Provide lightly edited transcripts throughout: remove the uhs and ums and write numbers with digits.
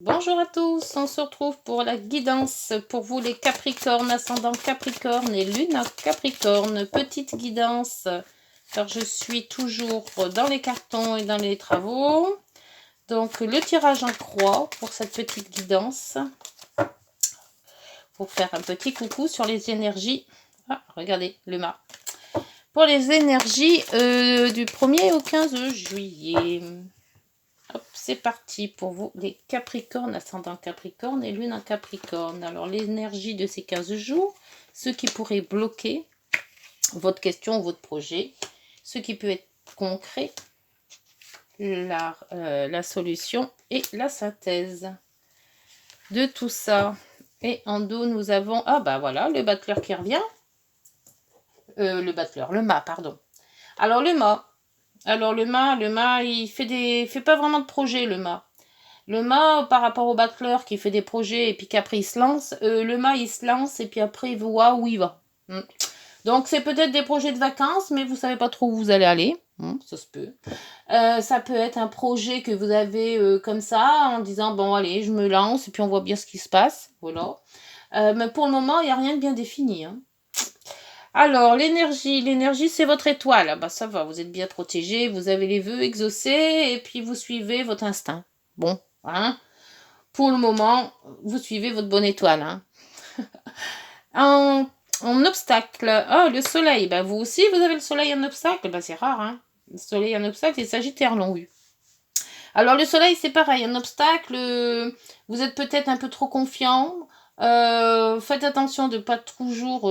Bonjour à tous, on se retrouve pour la guidance pour vous les Capricornes, ascendant Capricorne et Lune en Capricorne. Petite guidance, car je suis toujours dans les cartons et dans les travaux. Donc le tirage en croix pour cette petite guidance. Pour faire un petit coucou sur les énergies. Ah, regardez, le mât. Pour les énergies du 1er au 15 juillet. Hop, c'est parti pour vous, les Capricornes, ascendant Capricorne et Lune en Capricorne. Alors, l'énergie de ces 15 jours, ce qui pourrait bloquer votre question, votre projet, ce qui peut être concret, la solution et la synthèse de tout ça. Et en dos, nous avons, ah bah voilà, le battleur qui revient. Le mât, pardon. Alors, le mât, il fait pas vraiment de projet, le mât. Le mât, par rapport au battleur qui fait des projets et puis qu'après il se lance, le mât il se lance et puis après il voit où il va. Donc c'est peut-être des projets de vacances, mais vous savez pas trop où vous allez aller. Ça se peut. Ça peut être un projet que vous avez comme ça, en disant bon allez, je me lance et puis on voit bien ce qui se passe. Voilà. Mais pour le moment, il n'y a rien de bien défini. Alors, l'énergie, c'est votre étoile. Ah bah ça va, vous êtes bien protégé, vous avez les vœux exaucés et puis vous suivez votre instinct. Bon, pour le moment, vous suivez votre bonne étoile. En obstacle, le soleil, bah vous aussi, vous avez le soleil en obstacle, bah c'est rare, Le soleil en obstacle, les Sagittaires l'ont eu. Alors le soleil, c'est pareil, un obstacle, vous êtes peut-être un peu trop confiant, faites attention de ne pas toujours...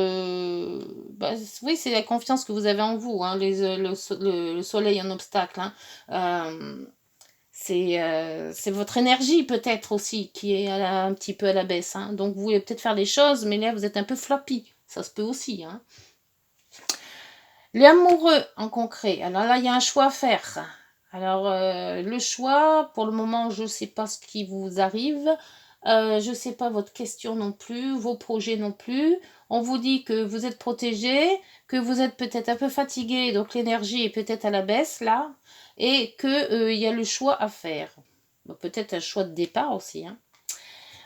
oui, c'est la confiance que vous avez en vous, le soleil en obstacle. C'est votre énergie peut-être aussi qui est un petit peu à la baisse. Donc vous voulez peut-être faire des choses, mais là vous êtes un peu floppy. Ça se peut aussi. Les amoureux en concret. Alors là, il y a un choix à faire. Alors le choix, pour le moment, je ne sais pas ce qui vous arrive. Je ne sais pas votre question non plus, vos projets non plus. On vous dit que vous êtes protégé, que vous êtes peut-être un peu fatigué, donc l'énergie est peut-être à la baisse là, et qu'il y a le choix à faire. Peut-être un choix de départ aussi.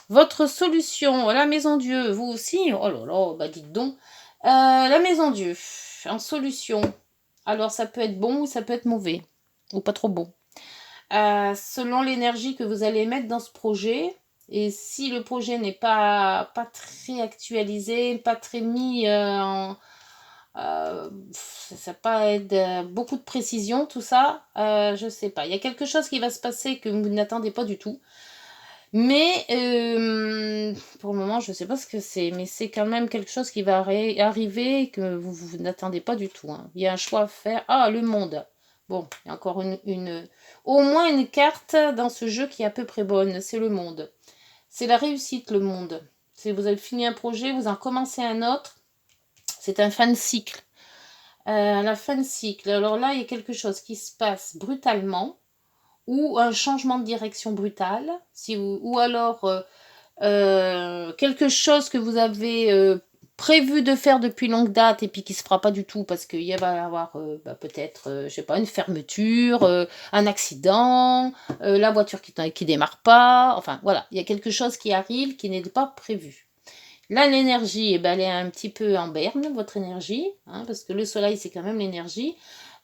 Votre solution, la maison Dieu, vous aussi, oh là là, bah dites donc. La maison Dieu, en solution, alors ça peut être bon ou ça peut être mauvais, ou pas trop bon. Selon l'énergie que vous allez mettre dans ce projet, et si le projet n'est pas très actualisé, pas très mis ça pas être beaucoup de précision, tout ça, je sais pas. Il y a quelque chose qui va se passer que vous n'attendez pas du tout. Mais pour le moment, je ne sais pas ce que c'est, mais c'est quand même quelque chose qui va arriver que vous n'attendez pas du tout. Il y a un choix à faire. Ah, le monde. Bon, il y a encore au moins une carte dans ce jeu qui est à peu près bonne. C'est le monde. C'est la réussite, le monde. Si vous avez fini un projet, vous en commencez un autre. C'est un fin de cycle. La fin de cycle. Alors là, il y a quelque chose qui se passe brutalement ou un changement de direction brutal, ou alors quelque chose que vous avez prévu de faire depuis longue date et puis qui se fera pas du tout parce qu'il va y avoir peut-être, je sais pas, une fermeture, un accident, la voiture qui démarre pas, enfin voilà, il y a quelque chose qui arrive qui n'est pas prévu. Là, l'énergie, elle est un petit peu en berne, votre énergie, parce que le soleil, c'est quand même l'énergie.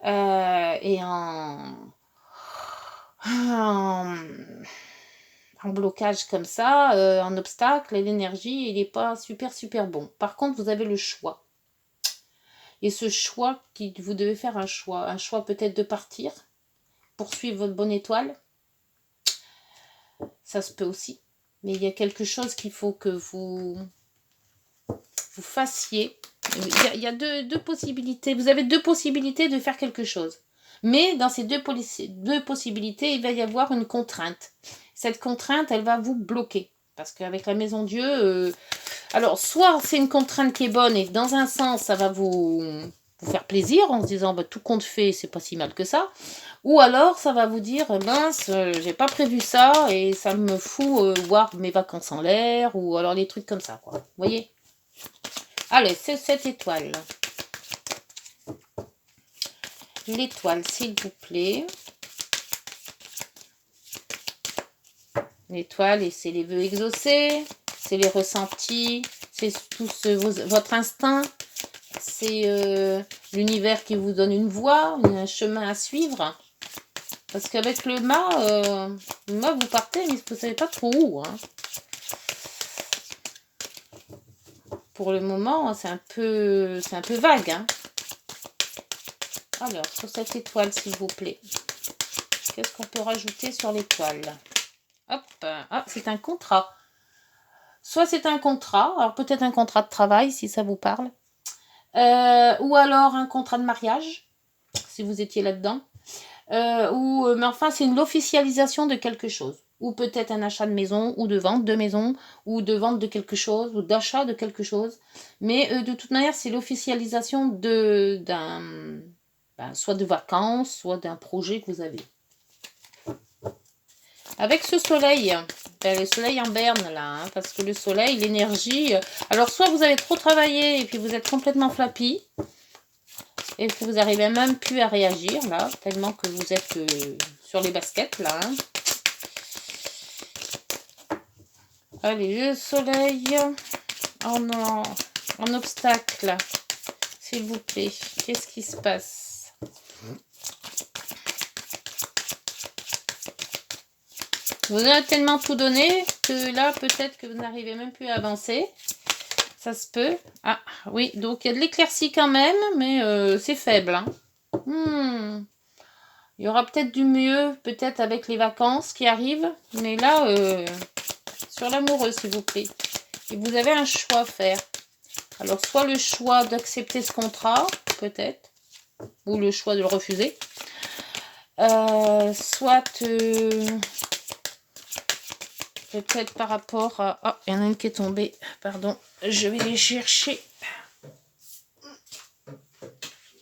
Et en blocage comme ça, en obstacle, et l'énergie, il n'est pas super bon. Par contre, vous avez le choix. Et ce choix, vous devez faire un choix peut-être de partir, poursuivre votre bonne étoile. Ça se peut aussi. Mais il y a quelque chose qu'il faut que vous fassiez. Il y a deux possibilités. Vous avez deux possibilités de faire quelque chose. Mais dans ces deux possibilités, il va y avoir une contrainte. Cette contrainte, elle va vous bloquer. Parce qu'avec la maison Dieu, alors soit c'est une contrainte qui est bonne et dans un sens, ça va vous faire plaisir en se disant tout compte fait, c'est pas si mal que ça. Ou alors ça va vous dire mince, j'ai pas prévu ça et ça me fout voir mes vacances en l'air ou alors les trucs comme ça, quoi. Vous voyez? Allez, c'est cette étoile. L'étoile, s'il vous plaît. L'étoile, et c'est les vœux exaucés, c'est les ressentis, c'est tout votre instinct, c'est l'univers qui vous donne une voie, un chemin à suivre. Parce qu'avec le mât, vous partez, mais vous ne savez pas trop où. Hein. Pour le moment, c'est un peu vague. Hein. Alors, sur cette étoile, s'il vous plaît. Qu'est-ce qu'on peut rajouter sur l'étoile? Hop, ah, c'est un contrat. Soit c'est un contrat, alors peut-être un contrat de travail, si ça vous parle. Ou alors un contrat de mariage, si vous étiez là-dedans. Mais enfin, c'est l'officialisation de quelque chose. Ou peut-être un achat de maison, ou de vente de maison, ou de vente de quelque chose, ou d'achat de quelque chose. Mais de toute manière, c'est l'officialisation soit de vacances, soit d'un projet que vous avez. Avec ce soleil, le soleil en berne là, hein, parce que le soleil, l'énergie... alors soit vous avez trop travaillé et puis vous êtes complètement flappy, et que vous n'arrivez même plus à réagir là, tellement que vous êtes sur les baskets là. Hein. Allez, le soleil en obstacle, s'il vous plaît. Qu'est-ce qui se passe? Vous avez tellement tout donné que là, peut-être que vous n'arrivez même plus à avancer. Ça se peut. Ah, oui, donc il y a de l'éclaircie quand même, mais c'est faible. Hein. Il y aura peut-être du mieux, peut-être avec les vacances qui arrivent. Mais là, sur l'amoureux, s'il vous plaît. Et vous avez un choix à faire. Alors, soit le choix d'accepter ce contrat, peut-être. Ou le choix de le refuser. Soit... peut-être par rapport à... oh, il y en a une qui est tombée. Pardon, je vais les chercher.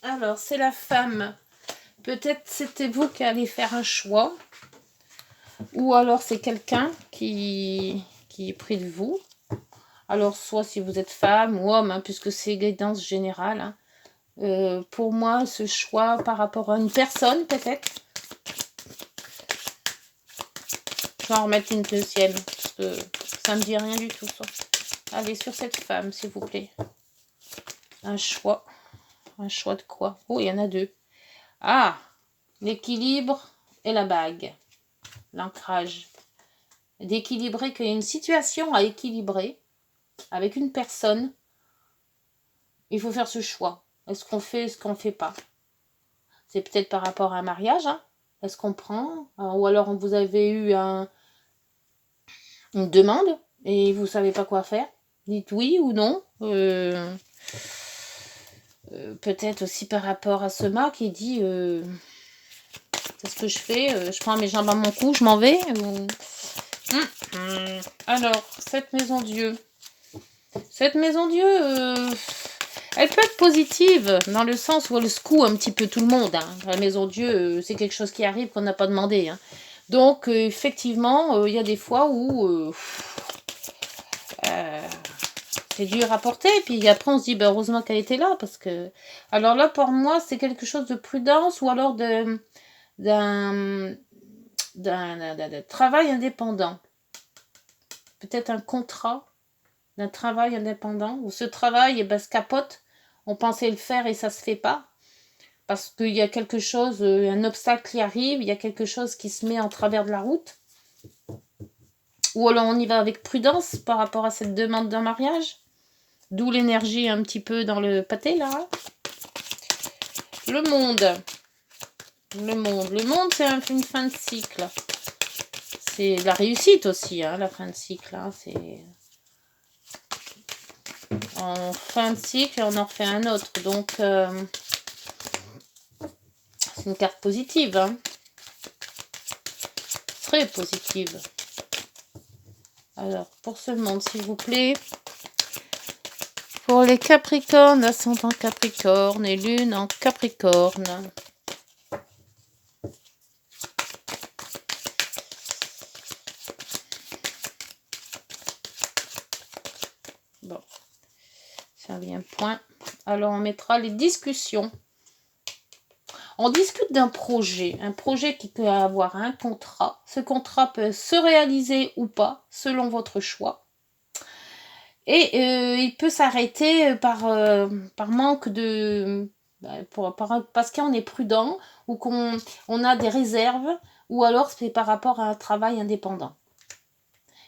Alors, c'est la femme. Peut-être c'était vous qui allez faire un choix. Ou alors c'est quelqu'un qui est pris de vous. Alors, soit si vous êtes femme ou homme, hein, puisque c'est guidance générale. Hein. Pour moi, ce choix par rapport à une personne, peut-être. Je vais en remettre une deuxième. Parce que ça ne me dit rien du tout. Ça. Allez, sur cette femme, s'il vous plaît. Un choix. Un choix de quoi? Oh, il y en a deux. Ah, l'équilibre et la bague. L'ancrage. D'équilibrer qu'il y a une situation à équilibrer avec une personne. Il faut faire ce choix. Est-ce qu'on fait, est-ce qu'on ne fait pas? C'est peut-être par rapport à un mariage. Hein. Est-ce qu'on prend? Ou alors vous avez eu une demande et vous ne savez pas quoi faire. Dites oui ou non. Peut-être aussi par rapport à ce mât qui dit qu'est-ce que je fais? Je prends mes jambes à mon cou, je m'en vais ou... Alors, cette maison Dieu. Cette maison Dieu, elle peut être positive dans le sens où elle secoue un petit peu tout le monde. Hein. La maison Dieu, c'est quelque chose qui arrive qu'on n'a pas demandé. Hein. Donc, effectivement, il y a des fois où c'est dur à porter. Puis après, on se dit, ben, heureusement qu'elle était là. Parce que... alors là, pour moi, c'est quelque chose de prudence ou alors d'un travail indépendant. Peut-être un contrat d'un travail indépendant, où ce travail se capote, on pensait le faire et ça se fait pas, parce qu'il y a quelque chose, un obstacle qui arrive, il y a quelque chose qui se met en travers de la route, ou alors on y va avec prudence par rapport à cette demande d'un mariage, d'où l'énergie un petit peu dans le pâté là. Le monde, c'est une fin de cycle, c'est la réussite aussi, hein, la fin de cycle, hein, c'est... en fin de cycle, on en refait un autre. Donc, c'est une carte positive. Hein. Très positive. Alors, pour ce monde, s'il vous plaît. Pour les Capricornes, ascendant Capricorne et Lune en Capricorne. Bon. Ça vient point. Alors, on mettra les discussions. On discute d'un projet, un projet qui peut avoir un contrat. Ce contrat peut se réaliser ou pas, selon votre choix. Et il peut s'arrêter par manque de... parce qu'on est prudent ou qu'on a des réserves, ou alors c'est par rapport à un travail indépendant.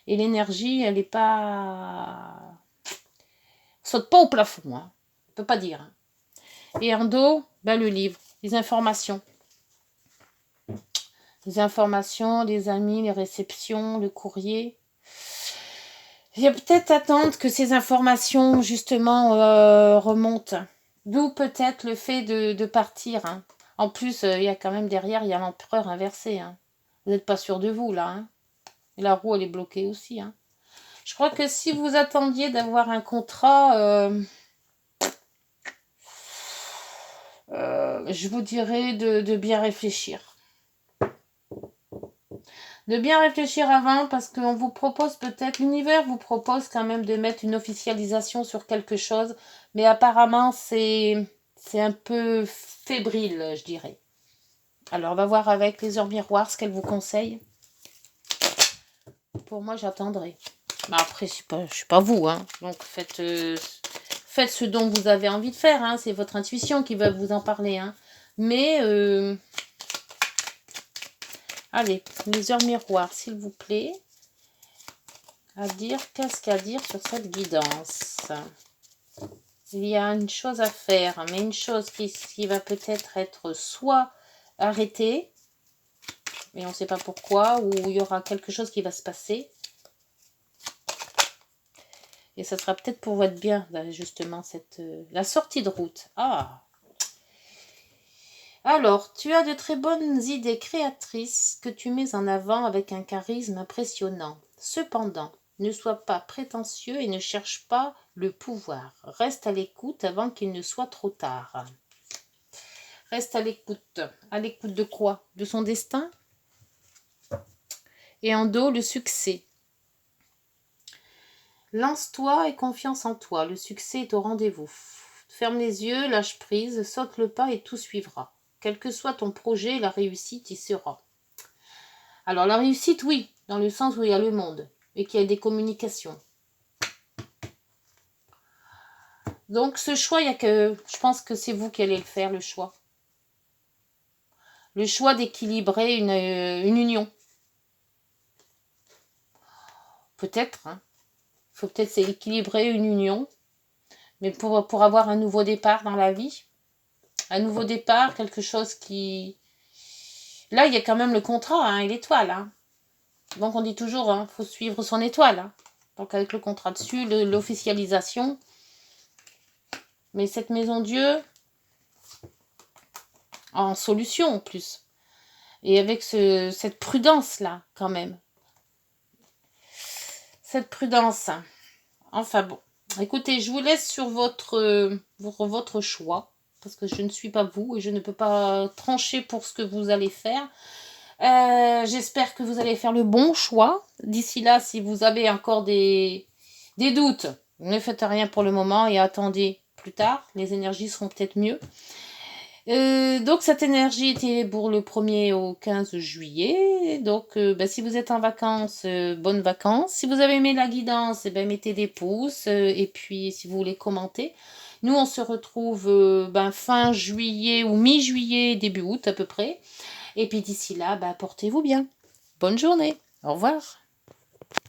Et l'énergie, elle n'est pas... saute pas au plafond, hein. On peut pas dire. Et en dos, le livre, les informations. Les informations, les amis, les réceptions, le courrier. Il va peut-être attendre que ces informations, justement, remontent. D'où peut-être le fait de partir. Hein. En plus, il y a quand même derrière, il y a l'empereur inversé. Hein. Vous n'êtes pas sûr de vous, là. Hein. Et la roue, elle est bloquée aussi. Hein. Je crois que si vous attendiez d'avoir un contrat, je vous dirais de bien réfléchir. De bien réfléchir avant, parce qu'on vous propose peut-être, l'univers vous propose quand même de mettre une officialisation sur quelque chose, mais apparemment c'est un peu fébrile, je dirais. Alors on va voir avec les heures miroirs ce qu'elles vous conseillent. Pour moi, j'attendrai. Après, je suis pas vous, hein. Donc faites ce dont vous avez envie de faire, hein. C'est votre intuition qui va vous en parler, hein. Mais allez, les heures miroirs, s'il vous plaît. Qu'est-ce qu'à dire sur cette guidance? Il y a une chose à faire, mais une chose qui va peut-être être soit arrêtée, mais on ne sait pas pourquoi, ou il y aura quelque chose qui va se passer. Et ça sera peut-être pour votre bien, justement, la sortie de route. Ah! Alors, tu as de très bonnes idées créatrices que tu mets en avant avec un charisme impressionnant. Cependant, ne sois pas prétentieux et ne cherche pas le pouvoir. Reste à l'écoute avant qu'il ne soit trop tard. Reste à l'écoute. À l'écoute de quoi? De son destin? Et en dos, le succès. Lance-toi et confiance en toi. Le succès est au rendez-vous. Ferme les yeux, lâche prise, saute le pas et tout suivra. Quel que soit ton projet, la réussite y sera. Alors la réussite, oui, dans le sens où il y a le monde et qu'il y a des communications. Donc ce choix, je pense que c'est vous qui allez le faire, le choix. Le choix d'équilibrer une union. Peut-être, hein. Il faut peut-être équilibrer une union, mais pour avoir un nouveau départ dans la vie. Un nouveau départ, quelque chose qui... Là, il y a quand même le contrat, hein, et l'étoile. Hein. Donc on dit toujours, hein, faut suivre son étoile. Hein. Donc avec le contrat dessus, l'officialisation. Mais cette maison Dieu, en solution en plus. Et avec cette prudence-là, quand même. Cette prudence. Enfin bon. Écoutez, je vous laisse sur votre choix. Parce que je ne suis pas vous et je ne peux pas trancher pour ce que vous allez faire. J'espère que vous allez faire le bon choix. D'ici là, si vous avez encore des doutes, ne faites rien pour le moment et attendez plus tard. Les énergies seront peut-être mieux. Donc cette énergie était pour le 1er au 15 juillet. Donc si vous êtes en vacances, bonnes vacances. Si vous avez aimé la guidance, mettez des pouces. Et puis si vous voulez commenter. Nous on se retrouve fin juillet ou mi-juillet, début août à peu près. Et puis d'ici là, portez-vous bien. Bonne journée. Au revoir.